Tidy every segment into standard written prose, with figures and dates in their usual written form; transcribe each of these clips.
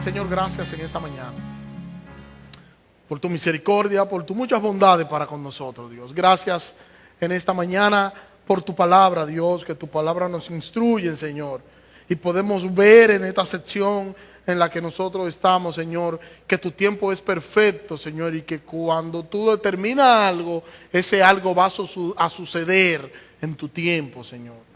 Señor, gracias en esta mañana por tu misericordia, por tus muchas bondades para con nosotros, Dios. Gracias en esta mañana por tu palabra, Dios, que tu palabra nos instruye, Señor. Y podemos ver en esta sección en la que nosotros estamos, Señor, que tu tiempo es perfecto, Señor, y que cuando tú determinas algo, ese algo va a suceder en tu tiempo, Señor.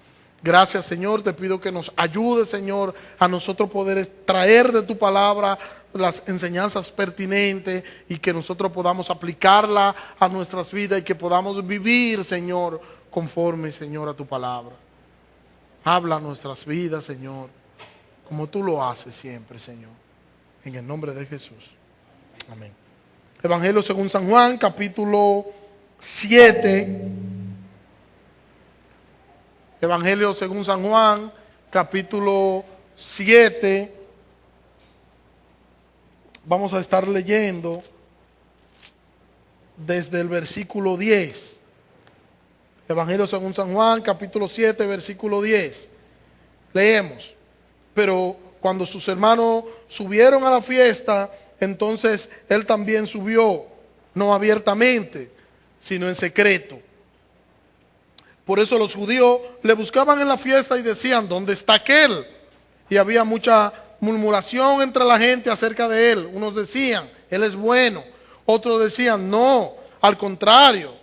Gracias, Señor, te pido que nos ayude, Señor, a nosotros poder extraer de tu palabra las enseñanzas pertinentes y que nosotros podamos aplicarla a nuestras vidas y que podamos vivir, Señor, conforme, Señor, a tu palabra. Habla a nuestras vidas, Señor, como tú lo haces siempre, Señor. En el nombre de Jesús. Amén. Evangelio según San Juan, capítulo 7. Evangelio según San Juan, capítulo 7. Vamos a estar leyendo desde el versículo 10. Evangelio según San Juan, capítulo 7, versículo 10. Leemos. Pero cuando sus hermanos subieron a la fiesta, entonces él también subió, no abiertamente, sino en secreto. Por eso los judíos le buscaban en la fiesta y decían, ¿dónde está aquel? Y había mucha murmuración entre la gente acerca de él. Unos decían, él es bueno. Otros decían, no, al contrario,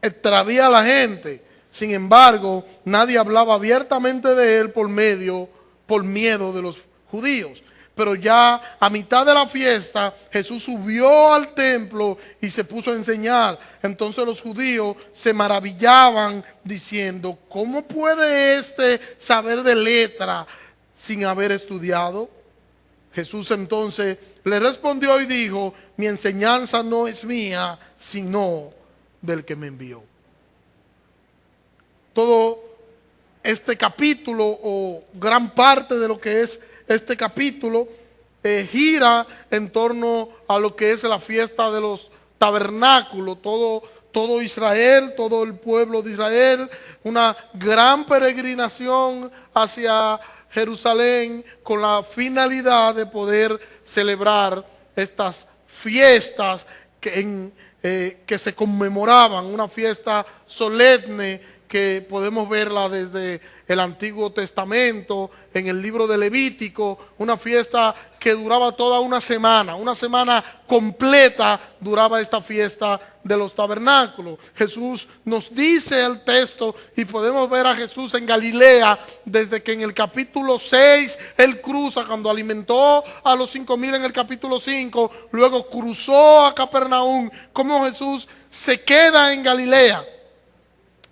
extravía a la gente. Sin embargo, nadie hablaba abiertamente de él por miedo de los judíos. Pero ya a mitad de la fiesta, Jesús subió al templo y se puso a enseñar. Entonces los judíos se maravillaban diciendo, ¿cómo puede éste saber de letra sin haber estudiado? Jesús entonces le respondió y dijo, mi enseñanza no es mía, sino del que me envió. Todo este capítulo, o gran parte de lo que es este capítulo, gira en torno a lo que es la fiesta de los tabernáculos. Todo Israel, todo el pueblo de Israel, una gran peregrinación hacia Jerusalén con la finalidad de poder celebrar estas fiestas que se conmemoraban, una fiesta solemne que podemos verla desde el Antiguo Testamento, en el libro de Levítico, una fiesta que duraba toda una semana completa duraba esta fiesta de los tabernáculos. Jesús nos dice el texto y podemos ver a Jesús en Galilea desde que en el capítulo 6 él cruza, cuando alimentó a los 5,000 en el capítulo 5, luego cruzó a Capernaum, como Jesús se queda en Galilea.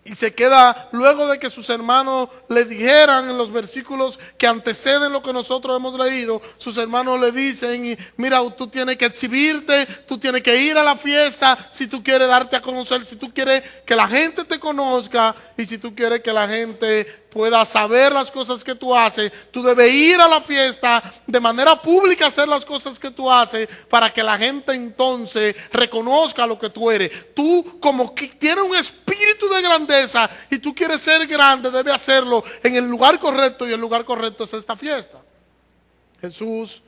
Y se queda luego de que sus hermanos le dijeran en los versículos que anteceden lo que nosotros hemos leído. Sus hermanos le dicen, mira, tú tienes que exhibirte, tú tienes que ir a la fiesta si tú quieres darte a conocer, si tú quieres que la gente te conozca y si tú quieres que la gente pueda saber las cosas que tú haces. Tú debes ir a la fiesta de manera pública, hacer las cosas que tú haces para que la gente entonces reconozca lo que tú eres. Tú, como que tienes un espíritu de grandeza y tú quieres ser grande, debes hacerlo en el lugar correcto, y el lugar correcto es esta fiesta. Jesús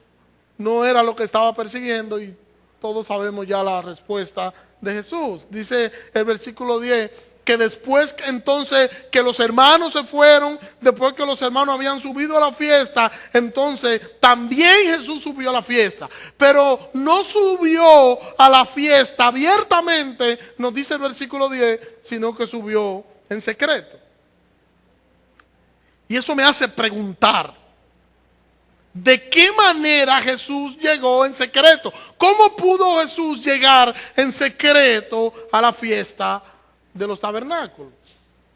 no era lo que estaba persiguiendo y todos sabemos ya la respuesta de Jesús. Dice el versículo 10 que después entonces que los hermanos se fueron, después que los hermanos habían subido a la fiesta, entonces también Jesús subió a la fiesta. Pero no subió a la fiesta abiertamente, nos dice el versículo 10, sino que subió en secreto. Y eso me hace preguntar, ¿de qué manera Jesús llegó en secreto? ¿Cómo pudo Jesús llegar en secreto a la fiesta de los tabernáculos?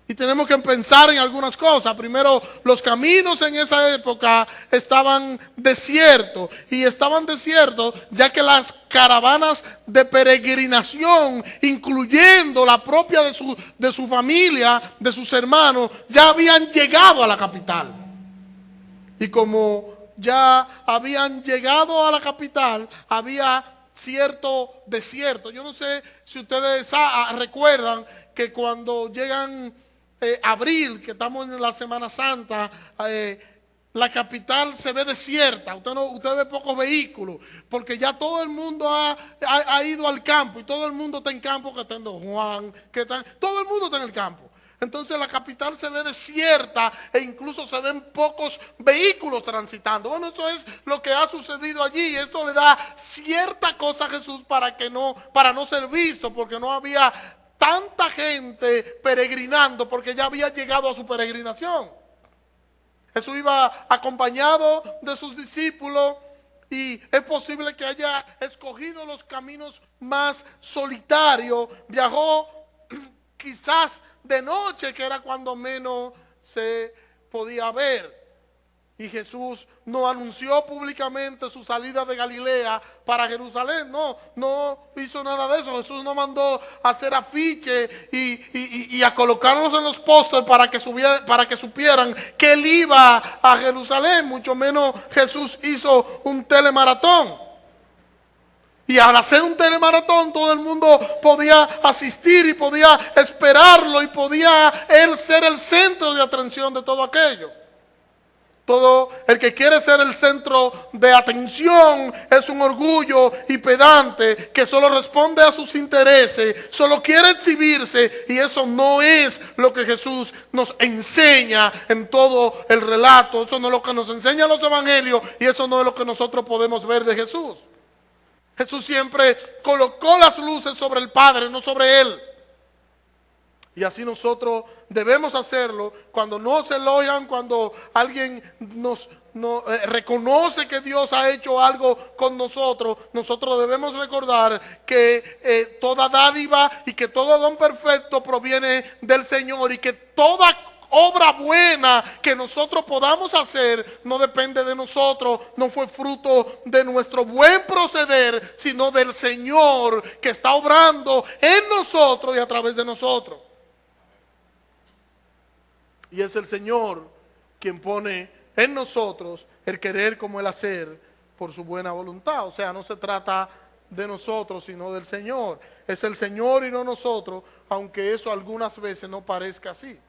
Y tenemos que pensar en algunas cosas. Primero, los caminos en esa época estaban desiertos. Y estaban desiertos ya que las caravanas de peregrinación, incluyendo la propia de su familia, de sus hermanos, ya habían llegado a la capital. Y como ya habían llegado a la capital, había cierto desierto. Yo no sé si ustedes recuerdan que cuando llegan abril, que estamos en la Semana Santa, la capital se ve desierta, usted ve pocos vehículos, porque ya todo el mundo ha ido al campo y todo el mundo está en campo, que está en Don Juan, todo el mundo está en el campo. Entonces la capital se ve desierta e incluso se ven pocos vehículos transitando. Bueno, esto es lo que ha sucedido allí. Esto le da cierta cosa a Jesús para no ser visto, porque no había tanta gente peregrinando, porque ya había llegado a su peregrinación. Jesús iba acompañado de sus discípulos y es posible que haya escogido los caminos más solitarios. Viajó quizás de noche, que era cuando menos se podía ver. Y Jesús no anunció públicamente su salida de Galilea para Jerusalén. No hizo nada de eso. Jesús no mandó a hacer afiches y a colocarlos en los pósters para que supieran que él iba a Jerusalén. Mucho menos Jesús hizo un telemaratón. Y al hacer un telemaratón todo el mundo podía asistir y podía esperarlo y podía él ser el centro de atención de todo aquello. Todo el que quiere ser el centro de atención es un orgullo y pedante que solo responde a sus intereses, solo quiere exhibirse, y eso no es lo que Jesús nos enseña en todo el relato. Eso no es lo que nos enseñan los evangelios y eso no es lo que nosotros podemos ver de Jesús. Jesús siempre colocó las luces sobre el Padre, no sobre Él. Y así nosotros debemos hacerlo cuando nos elogian, cuando alguien nos reconoce que Dios ha hecho algo con nosotros. Nosotros debemos recordar que toda dádiva y que todo don perfecto proviene del Señor, y que toda obra buena que nosotros podamos hacer no depende de nosotros, no fue fruto de nuestro buen proceder, sino del Señor que está obrando en nosotros y a través de nosotros. Y es el Señor quien pone en nosotros el querer como el hacer por su buena voluntad. O sea, no se trata de nosotros, sino del Señor. Es el Señor y no nosotros, aunque eso algunas veces no parezca así.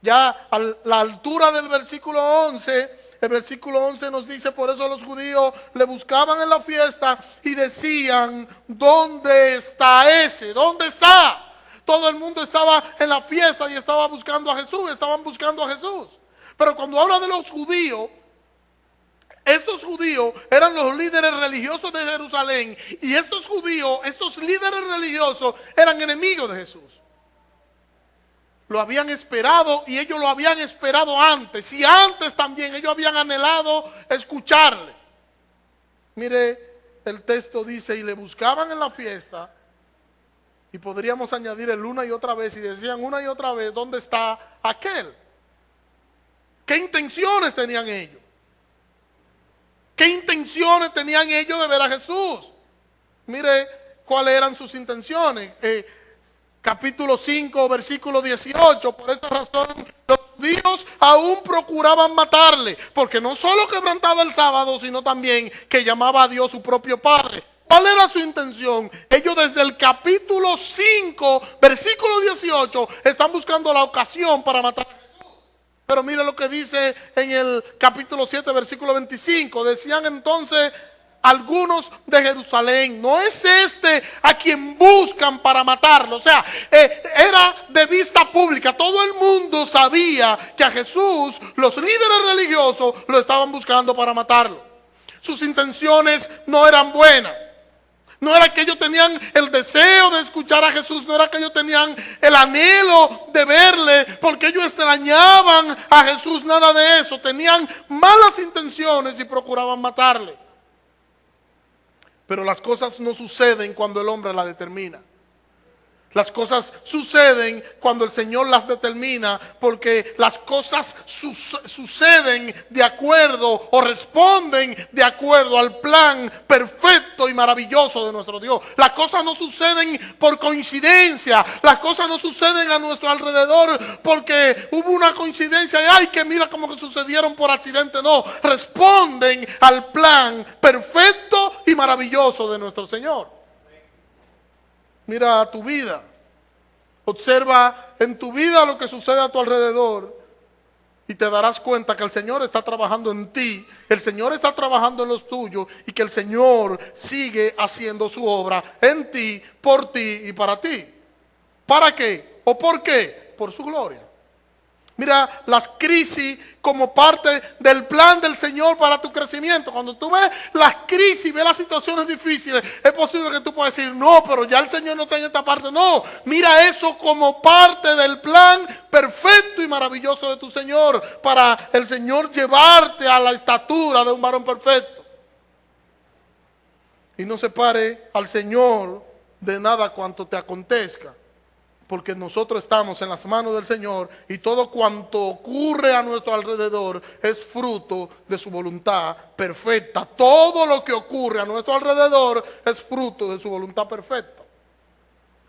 Ya a la altura del versículo 11, el versículo 11 nos dice: por eso los judíos le buscaban en la fiesta y decían, ¿dónde está ese? ¿Dónde está? Todo el mundo estaba en la fiesta y estaba buscando a Jesús, estaban buscando a Jesús. Pero cuando habla de los judíos, estos judíos eran los líderes religiosos de Jerusalén, y estos judíos, estos líderes religiosos, eran enemigos de Jesús. Lo habían esperado y ellos lo habían esperado antes, y antes también ellos habían anhelado escucharle. Mire, el texto dice: y le buscaban en la fiesta, y podríamos añadir el una y otra vez, y decían una y otra vez, ¿dónde está aquel? ¿Qué intenciones tenían ellos? ¿Qué intenciones tenían ellos de ver a Jesús? Mire cuáles eran sus intenciones. Capítulo 5, versículo 18. Por esta razón los judíos aún procuraban matarle, porque no solo quebrantaba el sábado, sino también que llamaba a Dios su propio Padre. ¿Cuál era su intención? Ellos desde el capítulo 5, versículo 18, están buscando la ocasión para matar a Jesús. Pero mire lo que dice en el capítulo 7, versículo 25. Decían entonces algunos de Jerusalén: ¿no es este a quien buscan para matarlo? O sea, era de vista pública. Todo el mundo sabía que a Jesús los líderes religiosos lo estaban buscando para matarlo. Sus intenciones no eran buenas. No era que ellos tenían el deseo de escuchar a Jesús, no era que ellos tenían el anhelo de verle, porque ellos extrañaban a Jesús, nada de eso. Tenían malas intenciones y procuraban matarle. Pero las cosas no suceden cuando el hombre las determina. Las cosas suceden cuando el Señor las determina, porque las cosas suceden de acuerdo o responden de acuerdo al plan perfecto y maravilloso de nuestro Dios. Las cosas no suceden por coincidencia, las cosas no suceden a nuestro alrededor porque hubo una coincidencia y ¡ay, que mira cómo que sucedieron por accidente! No, responden al plan perfecto y maravilloso de nuestro Señor. Mira tu vida, observa en tu vida lo que sucede a tu alrededor y te darás cuenta que el Señor está trabajando en ti, el Señor está trabajando en los tuyos y que el Señor sigue haciendo su obra en ti, por ti y para ti. ¿Para qué? ¿O por qué? Por su gloria. Mira las crisis como parte del plan del Señor para tu crecimiento. Cuando tú ves las crisis, ves las situaciones difíciles, es posible que tú puedas decir, no, pero ya el Señor no está en esta parte. No, mira eso como parte del plan perfecto y maravilloso de tu Señor, para el Señor llevarte a la estatura de un varón perfecto. Y no separe al Señor de nada cuanto te acontezca, porque nosotros estamos en las manos del Señor y todo cuanto ocurre a nuestro alrededor es fruto de su voluntad perfecta. Todo lo que ocurre a nuestro alrededor es fruto de su voluntad perfecta.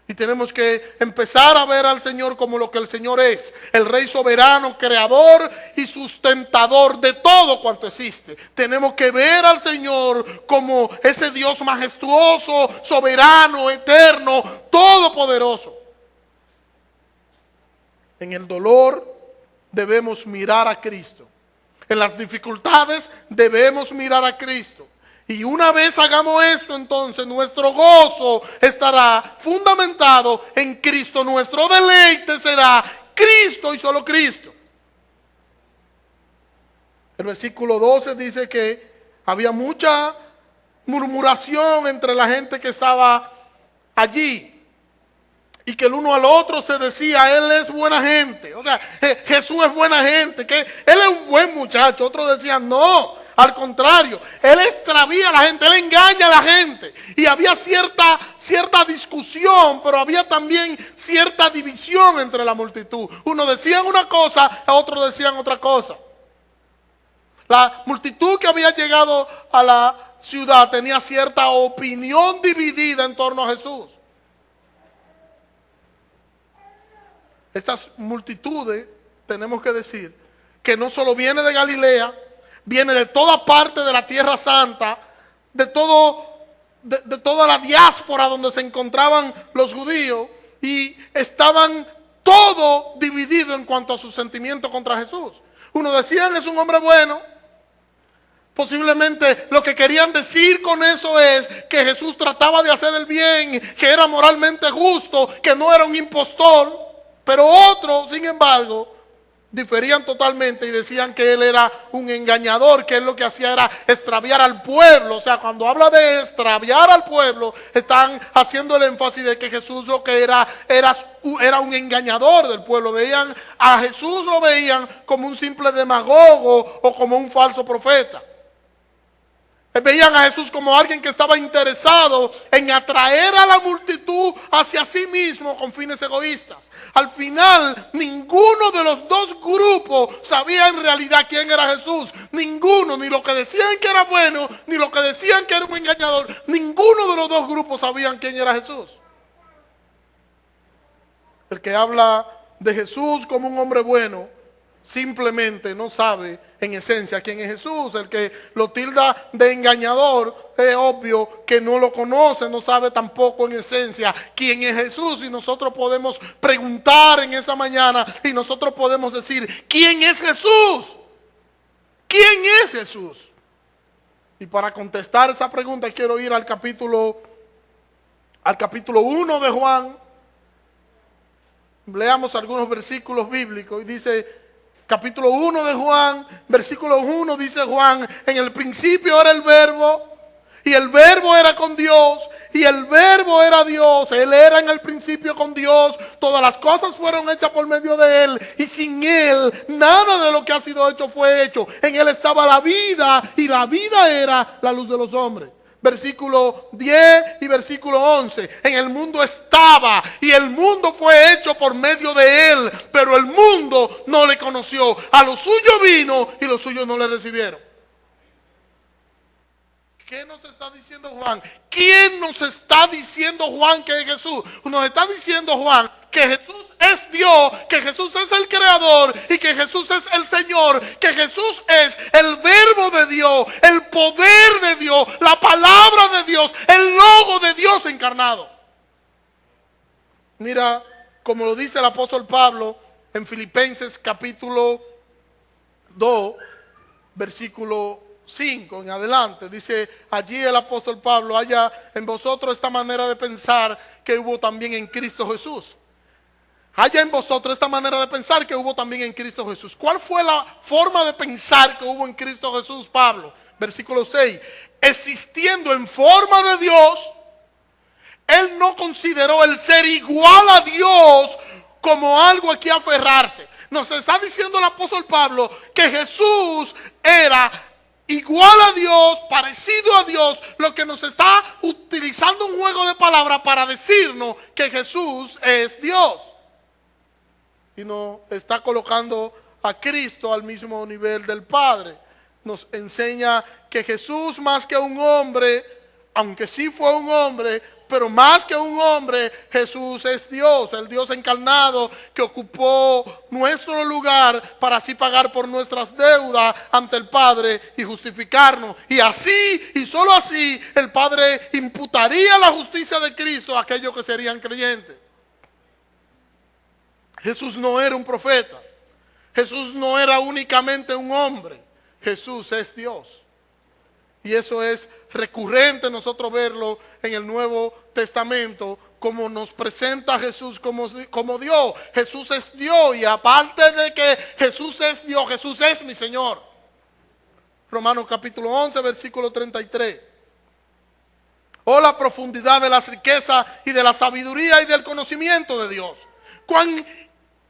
Y tenemos que empezar a ver al Señor como lo que el Señor es: el Rey soberano, creador y sustentador de todo cuanto existe. Tenemos que ver al Señor como ese Dios majestuoso, soberano, eterno, todopoderoso. En el dolor debemos mirar a Cristo. En las dificultades debemos mirar a Cristo. Y una vez hagamos esto, entonces nuestro gozo estará fundamentado en Cristo. Nuestro deleite será Cristo y solo Cristo. El versículo 12 dice que había mucha murmuración entre la gente que estaba allí. Y que el uno al otro se decía, él es buena gente. O sea, Jesús es buena gente, que él es un buen muchacho. Otros decían, no, al contrario, él extravía a la gente, él engaña a la gente. Y había cierta discusión, pero había también cierta división entre la multitud. Unos decían una cosa, otros decían otra cosa. La multitud que había llegado a la ciudad tenía cierta opinión dividida en torno a Jesús. Estas multitudes, tenemos que decir, que no solo viene de Galilea, viene de toda parte de la Tierra Santa, de toda la diáspora donde se encontraban los judíos, y estaban todo dividido en cuanto a su sentimiento contra Jesús. Unos decían, es un hombre bueno. Posiblemente lo que querían decir con eso es que Jesús trataba de hacer el bien, que era moralmente justo, que no era un impostor. Pero otros, sin embargo, diferían totalmente y decían que él era un engañador, que él lo que hacía era extraviar al pueblo. O sea, cuando habla de extraviar al pueblo, están haciendo el énfasis de que Jesús lo que era un engañador del pueblo. Veían a Jesús, lo veían como un simple demagogo o como un falso profeta. Veían a Jesús como alguien que estaba interesado en atraer a la multitud hacia sí mismo con fines egoístas. Al final, ninguno de los dos grupos sabía en realidad quién era Jesús. Ninguno, ni lo que decían que era bueno, ni lo que decían que era un engañador. Ninguno de los dos grupos sabían quién era Jesús. El que habla de Jesús como un hombre bueno, simplemente no sabe en esencia quién es Jesús. El que lo tilda de engañador, es obvio que no lo conoce, no sabe tampoco en esencia quién es Jesús. Y nosotros podemos preguntar en esa mañana y nosotros podemos decir, ¿quién es Jesús? ¿Quién es Jesús? Y para contestar esa pregunta quiero ir al capítulo 1 de Juan. Leamos algunos versículos bíblicos y dice, capítulo 1 de Juan, versículo 1, dice Juan, en el principio era el verbo, y el verbo era con Dios, y el verbo era Dios. Él era en el principio con Dios. Todas las cosas fueron hechas por medio de Él, y sin Él nada de lo que ha sido hecho fue hecho. En Él estaba la vida, y la vida era la luz de los hombres. Versículo 10 y versículo 11. En el mundo estaba, y el mundo fue hecho por medio de Él, pero el mundo no le conoció. A lo suyo vino, y los suyos no le recibieron. ¿Qué nos está diciendo Juan? ¿Quién nos está diciendo Juan que es Jesús? Nos está diciendo Juan que Jesús es Dios, que Jesús es el creador y que Jesús es el Señor, que Jesús es el verbo de Dios, el poder de Dios, la palabra de Dios, el logo de Dios encarnado. Mira, como lo dice el apóstol Pablo en Filipenses capítulo 2, versículo 5 en adelante. Dice allí el apóstol Pablo: haya en vosotros esta manera de pensar que hubo también en Cristo Jesús. Haya en vosotros esta manera de pensar que hubo también en Cristo Jesús. ¿Cuál fue la forma de pensar que hubo en Cristo Jesús, Pablo? Versículo 6. Existiendo en forma de Dios, Él no consideró el ser igual a Dios como algo a que aferrarse. Nos está diciendo el apóstol Pablo que Jesús era igual a Dios, parecido a Dios, lo que nos está utilizando un juego de palabras para decirnos que Jesús es Dios. Y nos está colocando a Cristo al mismo nivel del Padre. Nos enseña que Jesús, más que un hombre, aunque sí fue un hombre, pero más que un hombre, Jesús es Dios, el Dios encarnado que ocupó nuestro lugar para así pagar por nuestras deudas ante el Padre y justificarnos. Y así, y solo así, el Padre imputaría la justicia de Cristo a aquellos que serían creyentes. Jesús no era un profeta. Jesús no era únicamente un hombre. Jesús es Dios. Y eso es recurrente nosotros verlo en el Nuevo Testamento, como nos presenta a Jesús como Dios. Jesús es Dios, y aparte de que Jesús es Dios, Jesús es mi Señor. Romanos capítulo 11, versículo 33. Oh, la profundidad de las riquezas y de la sabiduría y del conocimiento de Dios. Cuán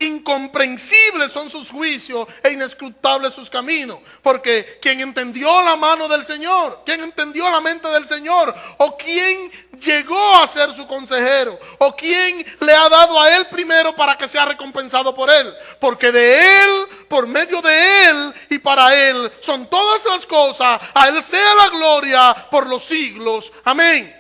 incomprensibles son sus juicios e inescrutables sus caminos. Porque quien entendió la mano del Señor, quien entendió la mente del Señor, o quien llegó a ser su consejero, o quien le ha dado a él primero para que sea recompensado por él. Porque de él, por medio de él y para él son todas las cosas. A él sea la gloria por los siglos. Amén.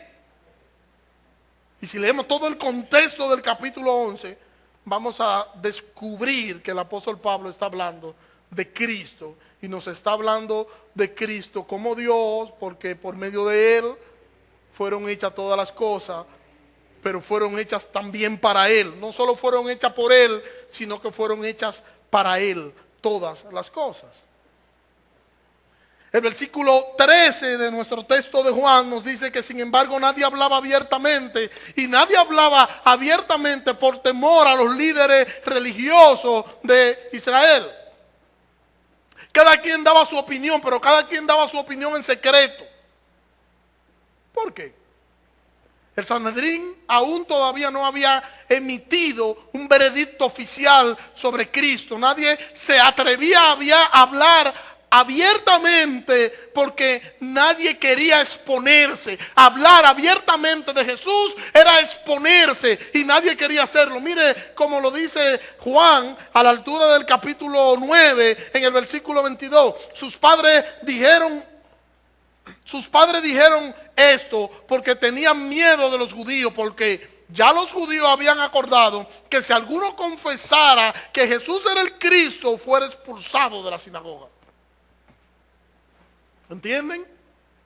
Y si leemos todo el contexto del capítulo 11, vamos a descubrir que el apóstol Pablo está hablando de Cristo, y nos está hablando de Cristo como Dios, porque por medio de Él fueron hechas todas las cosas, pero fueron hechas también para Él. No solo fueron hechas por Él, sino que fueron hechas para Él todas las cosas. El versículo 13 de nuestro texto de Juan nos dice que sin embargo nadie hablaba abiertamente, y nadie hablaba abiertamente por temor a los líderes religiosos de Israel. Cada quien daba su opinión, pero cada quien daba su opinión en secreto. ¿Por qué? El Sanedrín aún todavía no había emitido un veredicto oficial sobre Cristo. Nadie se atrevía a hablar abiertamente, porque nadie quería exponerse. Hablar abiertamente de Jesús era exponerse, y nadie quería hacerlo. Mire cómo lo dice Juan a la altura del capítulo 9, en el versículo 22. Sus padres dijeron esto porque tenían miedo de los judíos, porque ya los judíos habían acordado que si alguno confesara que Jesús era el Cristo, fuera expulsado de la sinagoga. ¿Entienden?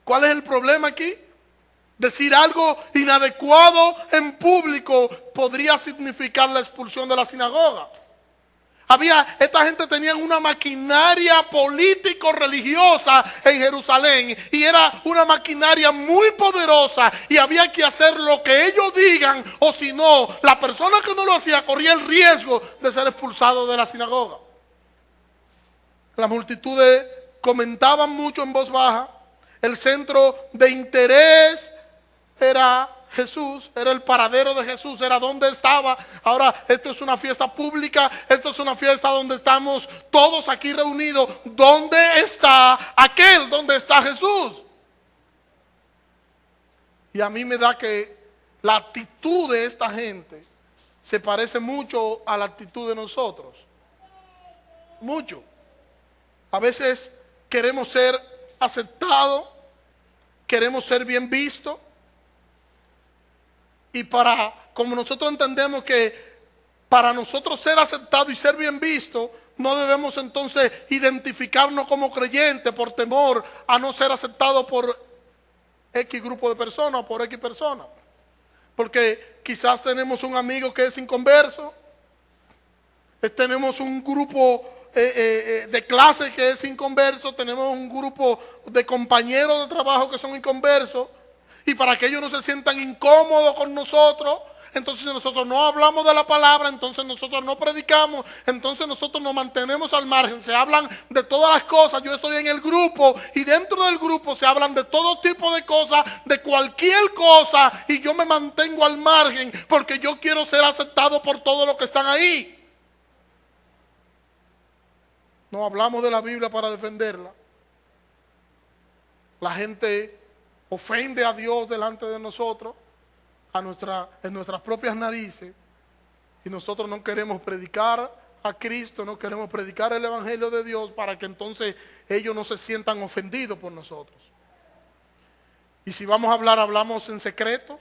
¿Cuál es el problema aquí? Decir algo inadecuado en público podría significar la expulsión de la sinagoga. Esta gente tenía una maquinaria político-religiosa en Jerusalén, y era una maquinaria muy poderosa, y había que hacer lo que ellos digan, o si no, la persona que no lo hacía corría el riesgo de ser expulsado de la sinagoga. Las multitudes comentaban mucho en voz baja. El centro de interés era Jesús, era el paradero de Jesús, era donde estaba. Ahora, esto es una fiesta pública, esto es una fiesta donde estamos todos aquí reunidos. ¿Dónde está aquel? ¿Dónde está Jesús? Y a mí me da que la actitud de esta gente se parece mucho a la actitud de nosotros. Mucho. A veces queremos ser aceptados, queremos ser bien vistos, y como nosotros entendemos que para nosotros ser aceptados y ser bien vistos, no debemos entonces identificarnos como creyentes por temor a no ser aceptados por X grupo de personas o por X personas. Porque quizás tenemos un amigo que es inconverso, tenemos un grupo de clase que es inconverso, tenemos un grupo de compañeros de trabajo que son inconversos, y para que ellos no se sientan incómodos con nosotros, entonces nosotros no hablamos de la palabra, entonces nosotros no predicamos, entonces nosotros nos mantenemos al margen. Se hablan de todas las cosas. Yo estoy en el grupo y dentro del grupo se hablan de todo tipo de cosas, de cualquier cosa, y yo me mantengo al margen porque yo quiero ser aceptado por todos los que están ahí. No hablamos de la Biblia para defenderla. La gente ofende a Dios delante de nosotros, en nuestras propias narices, y nosotros no queremos predicar a Cristo, no queremos predicar el Evangelio de Dios para que entonces ellos no se sientan ofendidos por nosotros. Y si vamos a hablar, hablamos en secretos,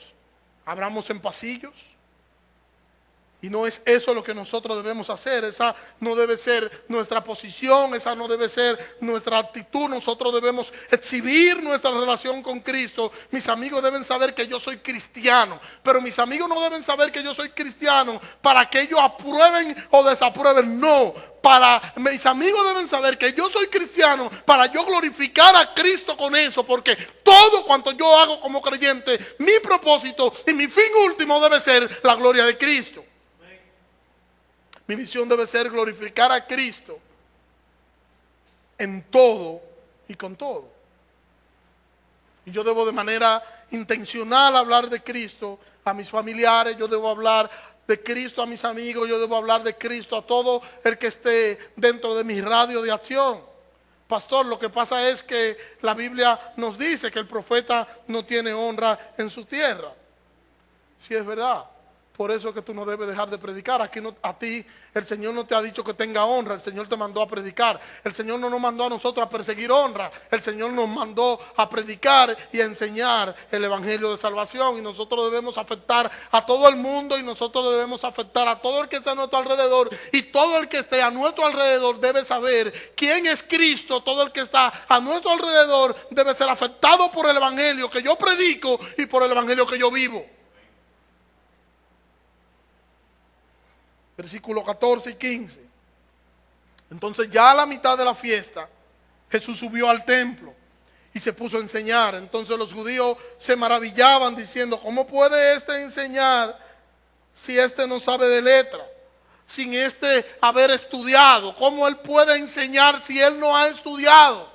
hablamos en pasillos. Y no es eso lo que nosotros debemos hacer. Esa no debe ser nuestra posición, esa no debe ser nuestra actitud. Nosotros debemos exhibir nuestra relación con Cristo. Mis amigos deben saber que yo soy cristiano, pero mis amigos no deben saber que yo soy cristiano para que ellos aprueben o desaprueben. No, mis amigos deben saber que yo soy cristiano para yo glorificar a Cristo con eso, porque todo cuanto yo hago como creyente, mi propósito y mi fin último debe ser la gloria de Cristo. Mi misión debe ser glorificar a Cristo en todo y con todo. Y yo debo de manera intencional hablar de Cristo a mis familiares, yo debo hablar de Cristo a mis amigos, yo debo hablar de Cristo a todo el que esté dentro de mi radio de acción. Pastor, lo que pasa es que la Biblia nos dice que el profeta no tiene honra en su tierra. Sí, es verdad. Por eso es que tú no debes dejar de predicar. Aquí no, a ti el Señor no te ha dicho que tenga honra. El Señor te mandó a predicar. El Señor no nos mandó a nosotros a perseguir honra. El Señor nos mandó a predicar y a enseñar el Evangelio de salvación. Y nosotros debemos afectar a todo el mundo, y nosotros debemos afectar a todo el que esté a nuestro alrededor. Y todo el que esté a nuestro alrededor debe saber quién es Cristo. Todo el que está a nuestro alrededor debe ser afectado por el Evangelio que yo predico y por el Evangelio que yo vivo. Versículos 14 y 15. Entonces ya a la mitad de la fiesta, Jesús subió al templo y se puso a enseñar. Entonces los judíos se maravillaban diciendo: ¿cómo puede este enseñar si este no sabe de letra? Sin este haber estudiado. ¿Cómo él puede enseñar si él no ha estudiado?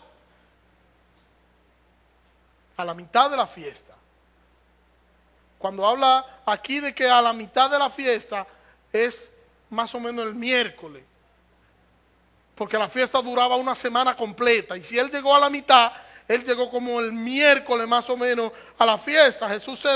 A la mitad de la fiesta. Cuando habla aquí de que a la mitad de la fiesta, es más o menos el miércoles, porque la fiesta duraba una semana completa, y si él llegó a la mitad, él llegó como el miércoles más o menos a la fiesta. Jesús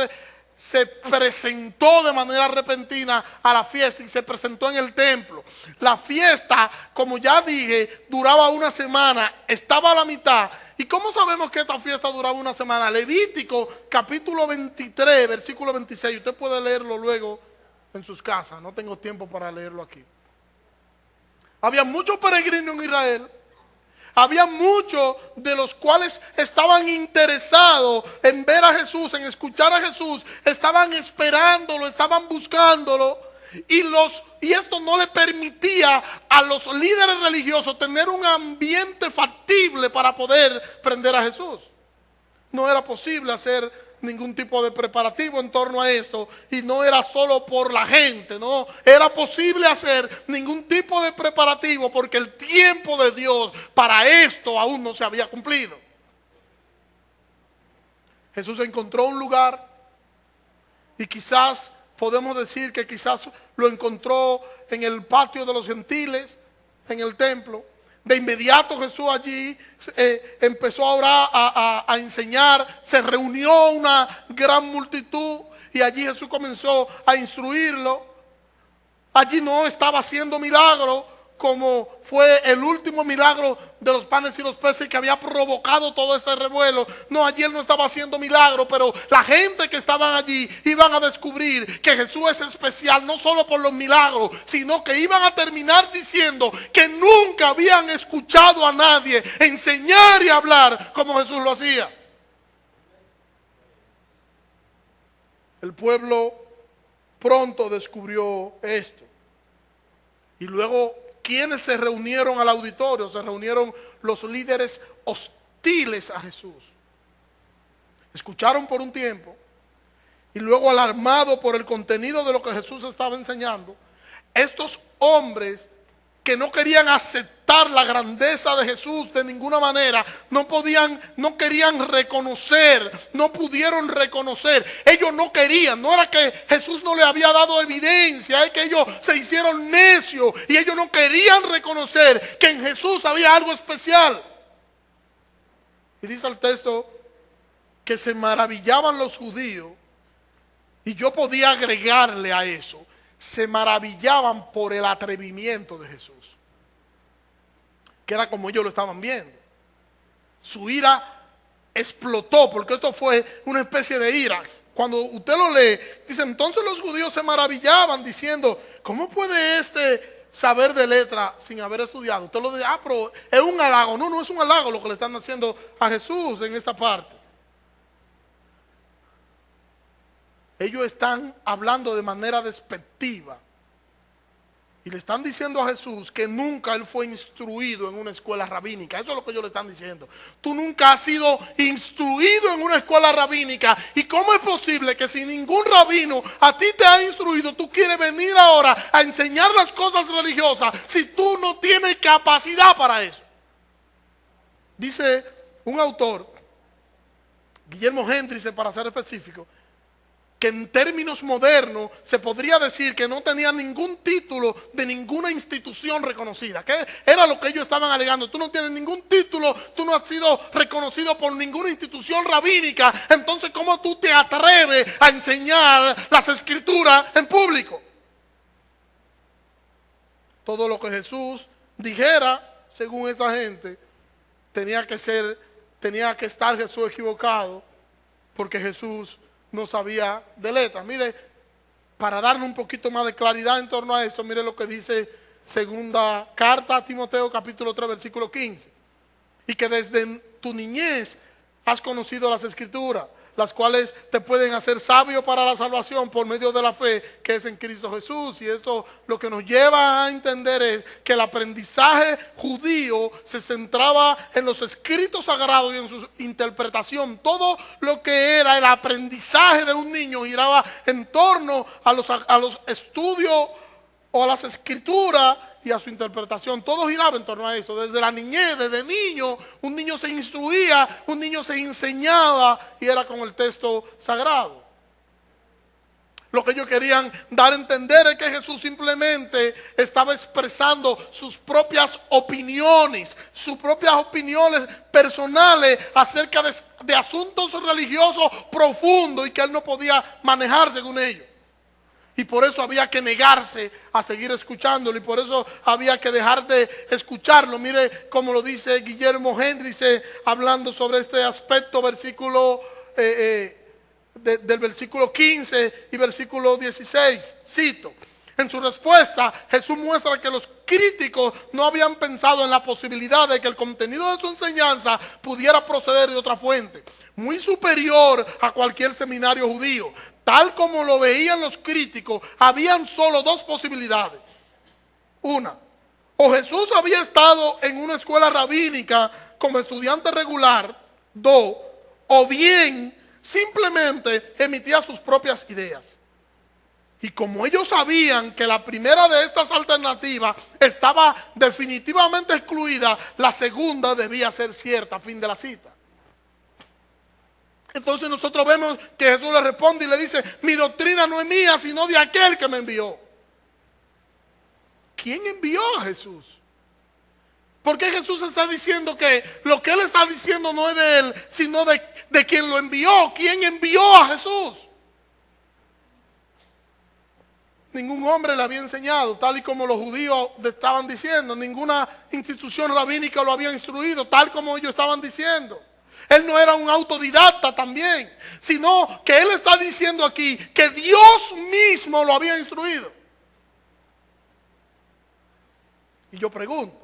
se presentó de manera repentina a la fiesta y se presentó en el templo. La fiesta, como ya dije, duraba una semana, estaba a la mitad. ¿Y cómo sabemos que esta fiesta duraba una semana? Levítico capítulo 23, versículo 26, usted puede leerlo luego en sus casas, no tengo tiempo para leerlo aquí. Había muchos peregrinos en Israel, había muchos de los cuales estaban interesados en ver a Jesús, en escuchar a Jesús, estaban esperándolo, estaban buscándolo, y esto no le permitía a los líderes religiosos tener un ambiente factible para poder prender a Jesús. No era posible hacer ningún tipo de preparativo en torno a esto, y no era solo por la gente, no era posible hacer ningún tipo de preparativo porque el tiempo de Dios para esto aún no se había cumplido. Jesús encontró un lugar, y quizás podemos decir que quizás lo encontró en el patio de los gentiles, en el templo. De inmediato Jesús allí empezó a orar, a enseñar. Se reunió una gran multitud y allí Jesús comenzó a instruirlo. Allí no estaba haciendo milagros como fue el último milagro de los panes y los peces que había provocado todo este revuelo. No, allí él no estaba haciendo milagros, pero la gente que estaban allí iban a descubrir que Jesús es especial, no solo por los milagros, sino que iban a terminar diciendo que nunca habían escuchado a nadie enseñar y hablar como Jesús lo hacía. El pueblo pronto descubrió esto, y luego ¿quiénes se reunieron al auditorio? Se reunieron los líderes hostiles a Jesús. Escucharon por un tiempo y luego, alarmado por el contenido de lo que Jesús estaba enseñando, estos hombres que no querían aceptar la grandeza de Jesús de ninguna manera, no querían reconocer, no pudieron reconocer. Ellos no querían, no era que Jesús no le había dado evidencia, es que ellos se hicieron necios y ellos no querían reconocer que en Jesús había algo especial. Y dice el texto que se maravillaban los judíos, y yo podía agregarle a eso, se maravillaban por el atrevimiento de Jesús, que era como ellos lo estaban viendo. Su ira explotó, porque esto fue una especie de ira. Cuando usted lo lee, dice, entonces los judíos se maravillaban diciendo, ¿cómo puede este saber de letra sin haber estudiado? Usted lo dice, pero es un halago. No, no es un halago lo que le están haciendo a Jesús en esta parte. Ellos están hablando de manera despectiva y le están diciendo a Jesús que nunca él fue instruido en una escuela rabínica. Eso es lo que ellos le están diciendo. Tú nunca has sido instruido en una escuela rabínica. ¿Y cómo es posible que si ningún rabino a ti te ha instruido, tú quieres venir ahora a enseñar las cosas religiosas si tú no tienes capacidad para eso? Dice un autor, Guillermo Hendricks, para ser específico, que en términos modernos se podría decir que no tenía ningún título de ninguna institución reconocida. Que era lo que ellos estaban alegando. Tú no tienes ningún título, tú no has sido reconocido por ninguna institución rabínica. Entonces, ¿cómo tú te atreves a enseñar las escrituras en público? Todo lo que Jesús dijera, según esta gente, tenía que estar Jesús equivocado, porque Jesús no sabía de letras. Mire, para darle un poquito más de claridad en torno a esto, mire lo que dice segunda carta a Timoteo, capítulo 3, versículo 15. Y que desde tu niñez has conocido las escrituras, las cuales te pueden hacer sabio para la salvación por medio de la fe que es en Cristo Jesús. Y esto lo que nos lleva a entender es que el aprendizaje judío se centraba en los escritos sagrados y en su interpretación. Todo lo que era el aprendizaje de un niño giraba en torno a los estudios o a las escrituras y a su interpretación. Todo giraba en torno a eso. Desde la niñez, desde niño, un niño se instruía, un niño se enseñaba, y era con el texto sagrado. Lo que ellos querían dar a entender es que Jesús simplemente estaba expresando sus propias opiniones personales acerca de asuntos religiosos profundos, y que él no podía manejar según ellos. Y por eso había que negarse a seguir escuchándolo, y por eso había que dejar de escucharlo. Mire cómo lo dice Guillermo Hendricks, hablando sobre este aspecto, del versículo 15 y versículo 16. Cito: en su respuesta, Jesús muestra que los críticos no habían pensado en la posibilidad de que el contenido de su enseñanza pudiera proceder de otra fuente, muy superior a cualquier seminario judío. Tal como lo veían los críticos, habían solo dos posibilidades. Una, o Jesús había estado en una escuela rabínica como estudiante regular. Dos, o bien simplemente emitía sus propias ideas. Y como ellos sabían que la primera de estas alternativas estaba definitivamente excluida, la segunda debía ser cierta. Fin de la cita. Entonces nosotros vemos que Jesús le responde y le dice: mi doctrina no es mía, sino de aquel que me envió. ¿Quién envió a Jesús? ¿Por qué Jesús está diciendo que lo que él está diciendo no es de él, sino de quien lo envió? ¿Quién envió a Jesús? Ningún hombre le había enseñado, tal y como los judíos estaban diciendo. Ninguna institución rabínica lo había instruido, tal como ellos estaban diciendo. Él no era un autodidacta también, sino que él está diciendo aquí que Dios mismo lo había instruido. Y yo pregunto,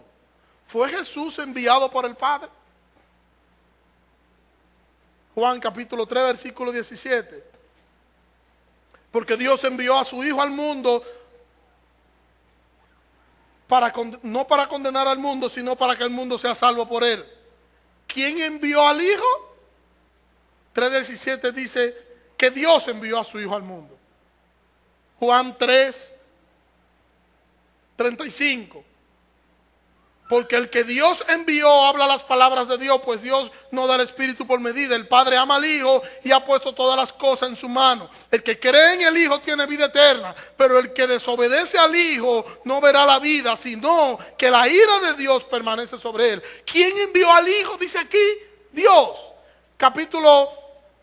¿fue Jesús enviado por el Padre? Juan capítulo 3, versículo 17. Porque Dios envió a su Hijo al mundo no para condenar al mundo, sino para que el mundo sea salvo por él. ¿Quién envió al Hijo? 3:17 dice que Dios envió a su Hijo al mundo. Juan 3:35. Porque el que Dios envió habla las palabras de Dios, pues Dios no da el Espíritu por medida. El Padre ama al Hijo y ha puesto todas las cosas en su mano. El que cree en el Hijo tiene vida eterna, pero el que desobedece al Hijo no verá la vida, sino que la ira de Dios permanece sobre él. ¿Quién envió al Hijo? Dice aquí, Dios. Capítulo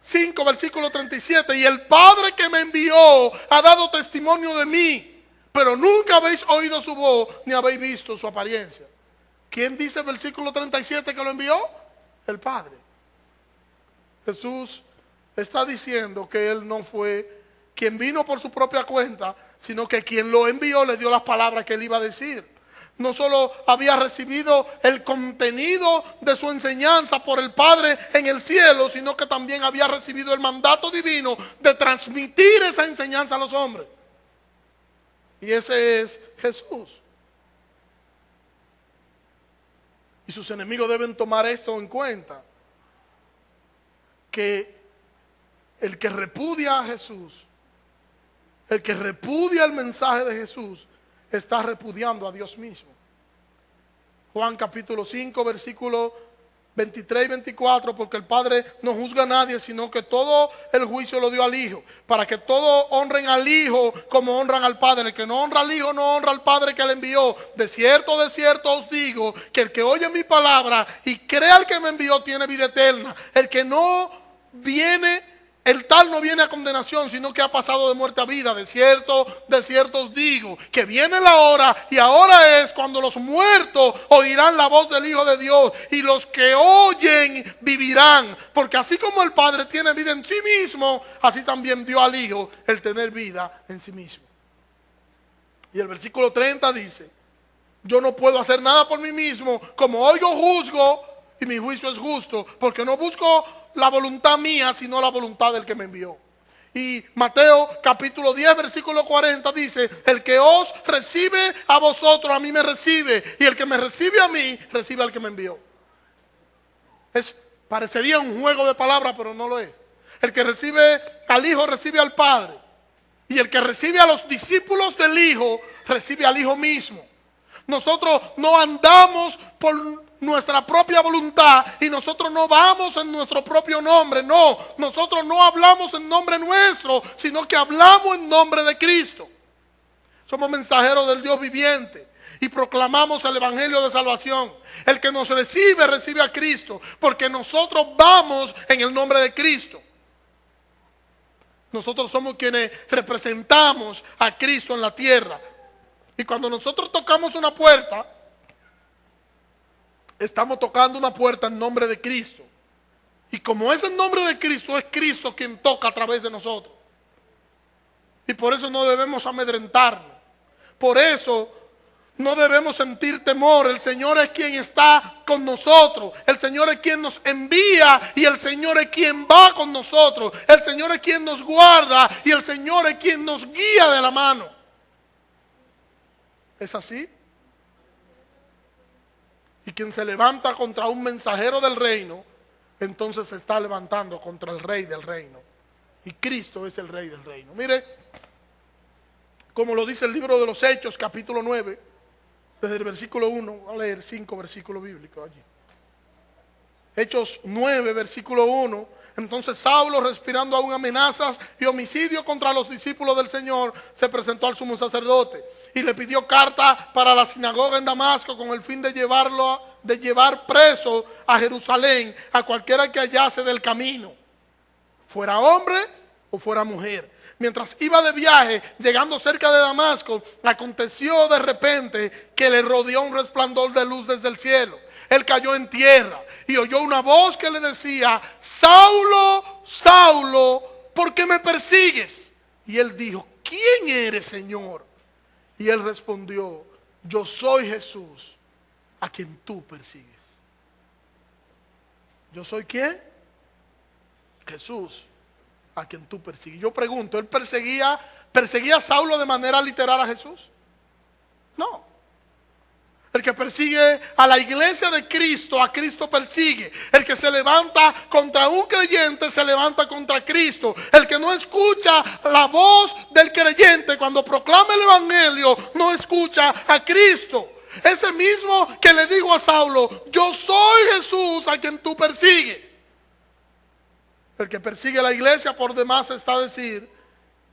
5, versículo 37. Y el Padre que me envió ha dado testimonio de mí, pero nunca habéis oído su voz ni habéis visto su apariencia. ¿Quién dice el versículo 37 que lo envió? El Padre. Jesús está diciendo que Él no fue quien vino por su propia cuenta, sino que quien lo envió le dio las palabras que Él iba a decir. No solo había recibido el contenido de su enseñanza por el Padre en el cielo, sino que también había recibido el mandato divino de transmitir esa enseñanza a los hombres. Y ese es Jesús. Y sus enemigos deben tomar esto en cuenta, que el que repudia a Jesús, el que repudia el mensaje de Jesús, está repudiando a Dios mismo. Juan capítulo 5, versículo 23 y 24, porque el Padre no juzga a nadie, sino que todo el juicio lo dio al Hijo, para que todos honren al Hijo como honran al Padre. El que no honra al Hijo no honra al Padre que le envió. De cierto os digo, que el que oye mi palabra y cree al que me envió tiene vida eterna. El que no viene, el tal no viene a condenación, sino que ha pasado de muerte a vida. De cierto os digo, que viene la hora, y ahora es cuando los muertos oirán la voz del Hijo de Dios, y los que oyen vivirán. Porque así como el Padre tiene vida en sí mismo, así también dio al Hijo el tener vida en sí mismo. Y el versículo 30 dice: yo no puedo hacer nada por mí mismo, como oigo juzgo, y mi juicio es justo, porque no busco la voluntad mía, sino la voluntad del que me envió. Y Mateo capítulo 10, versículo 40 dice: el que os recibe a vosotros, a mí me recibe, y el que me recibe a mí, recibe al que me envió. Parecería un juego de palabras, pero no lo es. El que recibe al Hijo, recibe al Padre. Y el que recibe a los discípulos del Hijo, recibe al Hijo mismo. Nosotros no andamos por nuestra propia voluntad, y nosotros no vamos en nuestro propio nombre. No, nosotros no hablamos en nombre nuestro, sino que hablamos en nombre de Cristo. Somos mensajeros del Dios viviente y proclamamos el evangelio de salvación. El que nos recibe, recibe a Cristo, porque nosotros vamos en el nombre de Cristo. Nosotros somos quienes representamos a Cristo en la tierra. Y cuando nosotros tocamos una puerta, estamos tocando una puerta en nombre de Cristo. Y como es en nombre de Cristo, es Cristo quien toca a través de nosotros. Y por eso no debemos amedrentarnos. Por eso no debemos sentir temor. El Señor es quien está con nosotros. El Señor es quien nos envía, y el Señor es quien va con nosotros. El Señor es quien nos guarda, y el Señor es quien nos guía de la mano. ¿Es así? Y quien se levanta contra un mensajero del reino, entonces se está levantando contra el rey del reino. Y Cristo es el rey del reino. Mire, como lo dice el libro de los Hechos, capítulo 9, desde el versículo 1, voy a leer 5 versículos bíblicos allí. Hechos 9, versículo 1. Entonces Saulo, respirando aún amenazas y homicidio contra los discípulos del Señor, se presentó al sumo sacerdote y le pidió carta para la sinagoga en Damasco, con el fin de llevar preso a Jerusalén a cualquiera que hallase del camino, fuera hombre o fuera mujer. Mientras iba de viaje, llegando cerca de Damasco, aconteció de repente que le rodeó un resplandor de luz desde el cielo. Él cayó en tierra y oyó una voz que le decía: Saulo, Saulo, ¿por qué me persigues? Y él dijo: ¿quién eres, Señor? Y él respondió: yo soy Jesús, a quien tú persigues. ¿Yo soy quién? Jesús, a quien tú persigues. Yo pregunto, ¿él perseguía a Saulo de manera literal a Jesús? No. El que persigue a la iglesia de Cristo, a Cristo persigue. El que se levanta contra un creyente, se levanta contra Cristo. El que no escucha la voz del creyente cuando proclama el evangelio, no escucha a Cristo. Ese mismo que le digo a Saulo: yo soy Jesús a quien tú persigues. El que persigue a la iglesia, por demás está a decir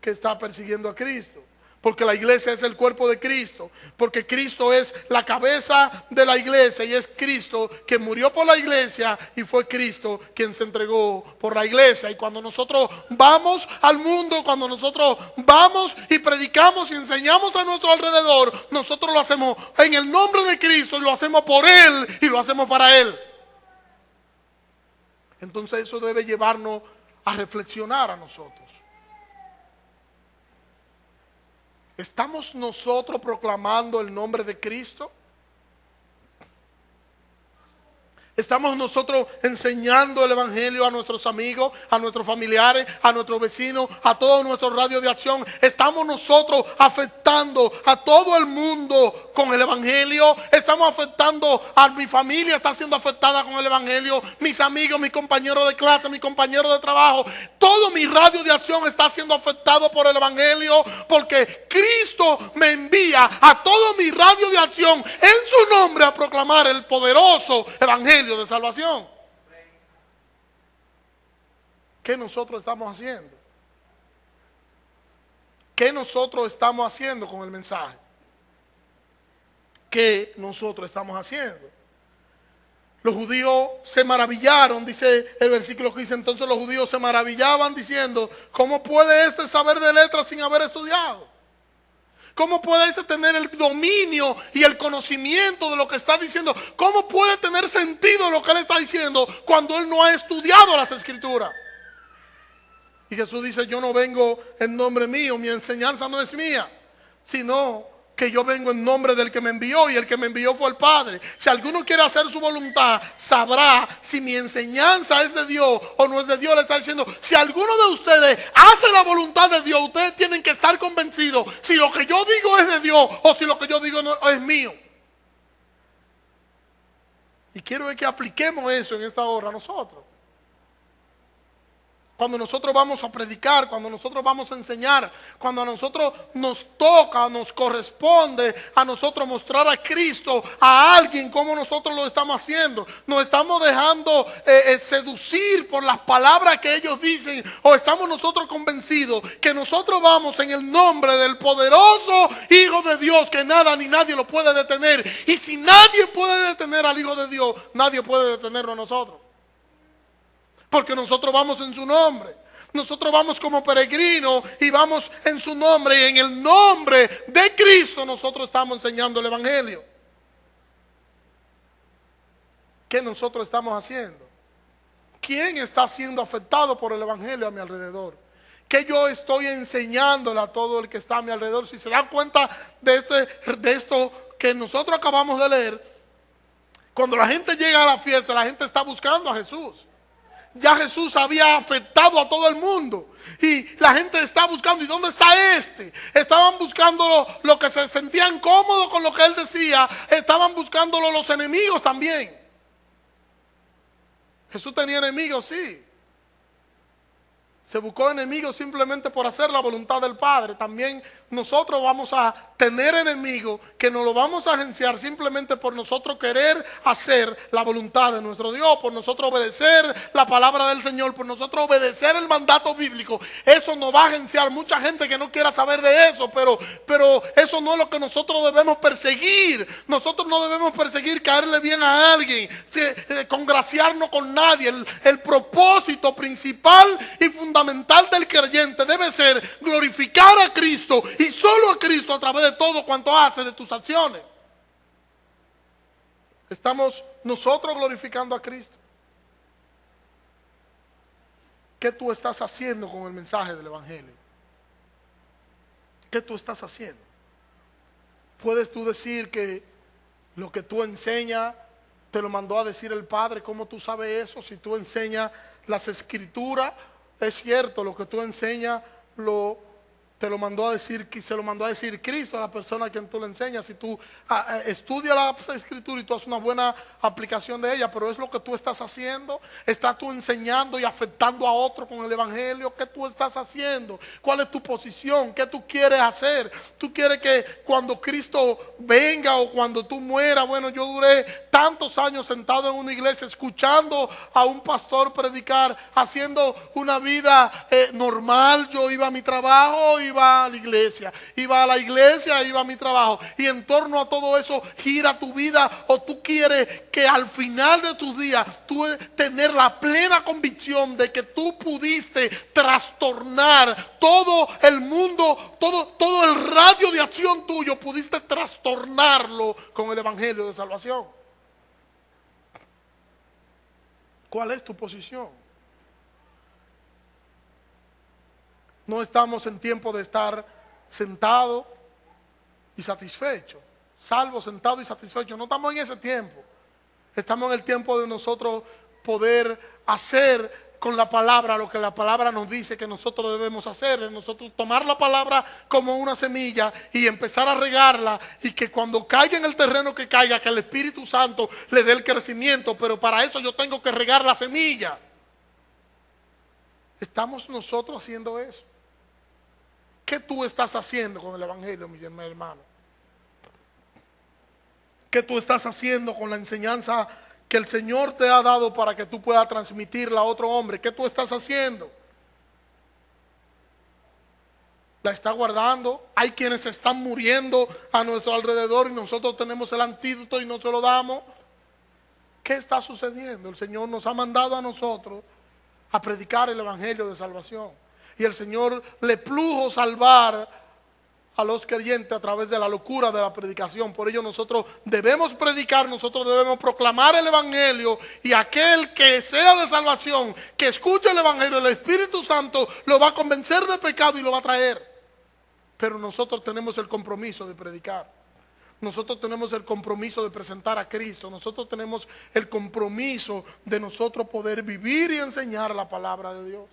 que está persiguiendo a Cristo. Porque la iglesia es el cuerpo de Cristo. Porque Cristo es la cabeza de la iglesia. Y es Cristo que murió por la iglesia. Y fue Cristo quien se entregó por la iglesia. Y cuando nosotros vamos al mundo, cuando nosotros vamos y predicamos y enseñamos a nuestro alrededor, nosotros lo hacemos en el nombre de Cristo. Y lo hacemos por Él y lo hacemos para Él. Entonces eso debe llevarnos a reflexionar a nosotros. ¿Estamos nosotros proclamando el nombre de Cristo? ¿Estamos nosotros enseñando el evangelio a nuestros amigos, a nuestros familiares, a nuestros vecinos, a todo nuestro radio de acción? ¿Estamos nosotros afectando a todo el mundo con el evangelio? ¿Estamos afectando a mi familia? ¿Está siendo afectada con el evangelio? Mis amigos, mis compañeros de clase, mis compañeros de trabajo. Todo mi radio de acción está siendo afectado por el evangelio, porque Cristo me envía a todo mi radio de acción en su nombre a proclamar el poderoso evangelio de salvación. ¿Qué nosotros estamos haciendo? ¿Qué nosotros estamos haciendo con el mensaje? ¿Qué nosotros estamos haciendo? Los judíos se maravillaron, dice el versículo que dice: entonces los judíos se maravillaban diciendo: ¿cómo puede este saber de letras sin haber estudiado? ¿Cómo puede este tener el dominio y el conocimiento de lo que está diciendo? ¿Cómo puede tener sentido lo que él está diciendo cuando él no ha estudiado las escrituras? Y Jesús dice: yo no vengo en nombre mío, mi enseñanza no es mía, sino que yo vengo en nombre del que me envió, y el que me envió fue el Padre. Si alguno quiere hacer su voluntad, sabrá si mi enseñanza es de Dios o no es de Dios. Le está diciendo: si alguno de ustedes hace la voluntad de Dios, ustedes tienen que estar convencidos si lo que yo digo es de Dios o si lo que yo digo no es mío. Y quiero que apliquemos eso en esta hora nosotros. Cuando nosotros vamos a predicar, cuando nosotros vamos a enseñar, cuando a nosotros nos toca, nos corresponde a nosotros mostrar a Cristo a alguien, como nosotros lo estamos haciendo. Nos estamos dejando seducir por las palabras que ellos dicen, o estamos nosotros convencidos que nosotros vamos en el nombre del poderoso Hijo de Dios, que nada ni nadie lo puede detener. Y si nadie puede detener al Hijo de Dios, nadie puede detenernos a nosotros. Porque nosotros vamos en su nombre. Nosotros vamos como peregrinos y vamos en su nombre. Y en el nombre de Cristo nosotros estamos enseñando el evangelio. ¿Qué nosotros estamos haciendo? ¿Quién está siendo afectado por el evangelio a mi alrededor? ¿Qué yo estoy enseñándole a todo el que está a mi alrededor? Si se dan cuenta de esto que nosotros acabamos de leer, cuando la gente llega a la fiesta, la gente está buscando a Jesús. Ya Jesús había afectado a todo el mundo y la gente está buscando. ¿Y dónde está este? Estaban buscando lo que se sentían cómodos con lo que él decía. Estaban buscándolo los enemigos también. Jesús tenía enemigos, sí. Se buscó enemigos simplemente por hacer la voluntad del Padre. También nosotros vamos a tener enemigos que nos lo vamos a agenciar simplemente por nosotros querer hacer la voluntad de nuestro Dios, por nosotros obedecer la palabra del Señor, por nosotros obedecer el mandato bíblico. Eso nos va a agenciar mucha gente que no quiera saber de eso, pero eso no es lo que nosotros debemos perseguir. Nosotros no debemos perseguir caerle bien a alguien, congraciarnos con nadie. El propósito principal y fundamental del creyente debe ser glorificar a Cristo y solo a Cristo a través de todo cuanto hace de tus acciones. ¿Estamos nosotros glorificando a Cristo? ¿Qué tú estás haciendo con el mensaje del evangelio? ¿Qué tú estás haciendo? ¿Puedes tú decir que lo que tú enseñas te lo mandó a decir el Padre? ¿Cómo tú sabes eso? Si tú enseñas las escrituras, es cierto, lo que tú enseñas te lo mandó a decir, se lo mandó a decir Cristo a la persona a quien tú le enseñas. Si tú estudias la Escritura y tú haces una buena aplicación de ella, pero es lo que tú estás haciendo. ¿Estás tú enseñando y afectando a otro con el Evangelio? ¿Qué tú estás haciendo? ¿Cuál es tu posición? ¿Qué tú quieres hacer? ¿Tú quieres que cuando Cristo venga o cuando tú mueras? Bueno, yo duré tantos años sentado en una iglesia escuchando a un pastor predicar, haciendo una vida normal. Yo iba a mi trabajo, iba a la iglesia, iba a la iglesia, iba a mi trabajo, y en torno a todo eso gira tu vida. ¿O tú quieres que al final de tus días tú tener la plena convicción de que tú pudiste trastornar todo el mundo, todo el radio de acción tuyo, pudiste trastornarlo con el evangelio de salvación? ¿Cuál es tu posición? No estamos en tiempo de estar sentado y satisfecho, salvo, sentado y satisfecho. No estamos en ese tiempo. Estamos en el tiempo de nosotros poder hacer con la palabra lo que la palabra nos dice que nosotros debemos hacer. De nosotros tomar la palabra como una semilla y empezar a regarla, y que cuando caiga en el terreno que caiga, que el Espíritu Santo le dé el crecimiento. Pero para eso yo tengo que regar la semilla. ¿Estamos nosotros haciendo eso? ¿Qué tú estás haciendo con el evangelio, mi hermano? ¿Qué tú estás haciendo con la enseñanza que el Señor te ha dado para que tú puedas transmitirla a otro hombre? ¿Qué tú estás haciendo? ¿La está guardando? Hay quienes están muriendo a nuestro alrededor y nosotros tenemos el antídoto y no se lo damos. ¿Qué está sucediendo? El Señor nos ha mandado a nosotros a predicar el evangelio de salvación. Y el Señor le plujo salvar a los creyentes a través de la locura de la predicación. Por ello nosotros debemos predicar, nosotros debemos proclamar el evangelio, y aquel que sea de salvación, que escuche el evangelio, el Espíritu Santo lo va a convencer de pecado y lo va a traer. Pero nosotros tenemos el compromiso de predicar. Nosotros tenemos el compromiso de presentar a Cristo. Nosotros tenemos el compromiso de nosotros poder vivir y enseñar la palabra de Dios.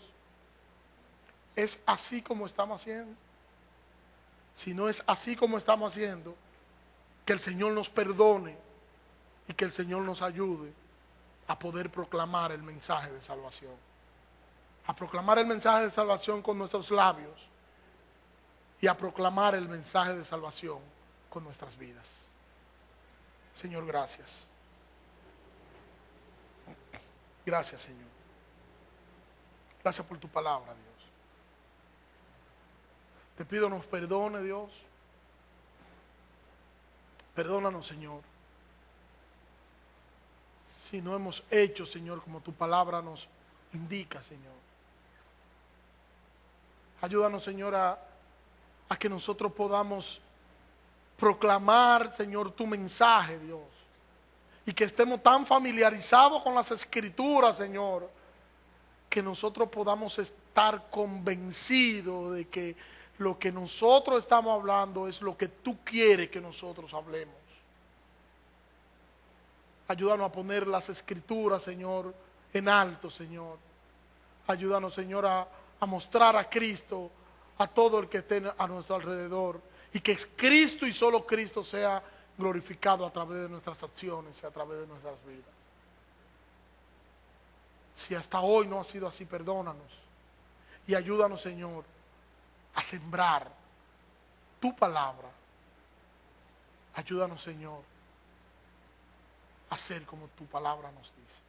¿Es así como estamos haciendo? Si no es así como estamos haciendo, que el Señor nos perdone y que el Señor nos ayude a poder proclamar el mensaje de salvación. A proclamar el mensaje de salvación con nuestros labios y a proclamar el mensaje de salvación con nuestras vidas. Señor, gracias. Gracias, Señor. Gracias por tu palabra, Dios. Te pido nos perdone, Dios. Perdónanos, Señor, si no hemos hecho, Señor, como tu palabra nos indica, Señor. Ayúdanos, Señor, a que nosotros podamos proclamar, Señor, tu mensaje, Dios. Y que estemos tan familiarizados con las Escrituras, Señor, que nosotros podamos estar convencidos de que lo que nosotros estamos hablando es lo que tú quieres que nosotros hablemos. Ayúdanos a poner las Escrituras, Señor, en alto, Señor. Ayúdanos, Señor, a mostrar a Cristo a todo el que esté a nuestro alrededor, y que Cristo y solo Cristo sea glorificado a través de nuestras acciones y a través de nuestras vidas. Si hasta hoy no ha sido así, perdónanos y ayúdanos, Señor, a sembrar tu palabra. Ayúdanos, Señor, a hacer como tu palabra nos dice.